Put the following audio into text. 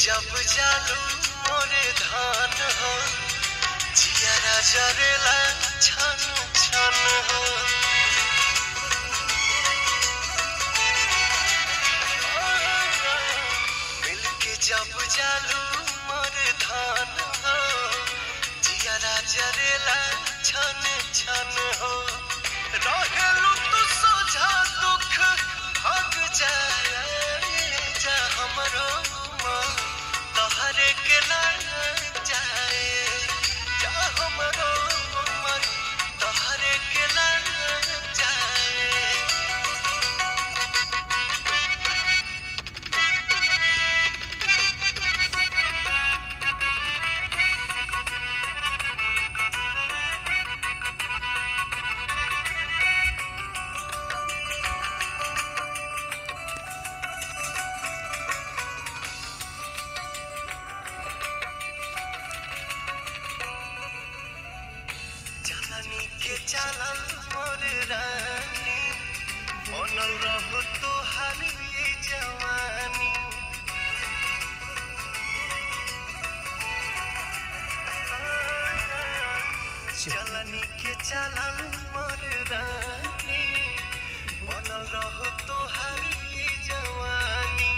जब जालू मोरे धान हो जियारा जरेला छन छन हो मिलके जब जालू मोरे धान हो जियारा जरेला छन छन हो रहेलू तू सोझा दुख भाग जाए जा हमरो तोहरे के लग जाए जा हमरो मन तोहरे के लग जाए के चलल मोर रानी बनल रहो तोहार ये जवानी चलनी के चलल मोर रानी बनल रहो तोहार ये जवानी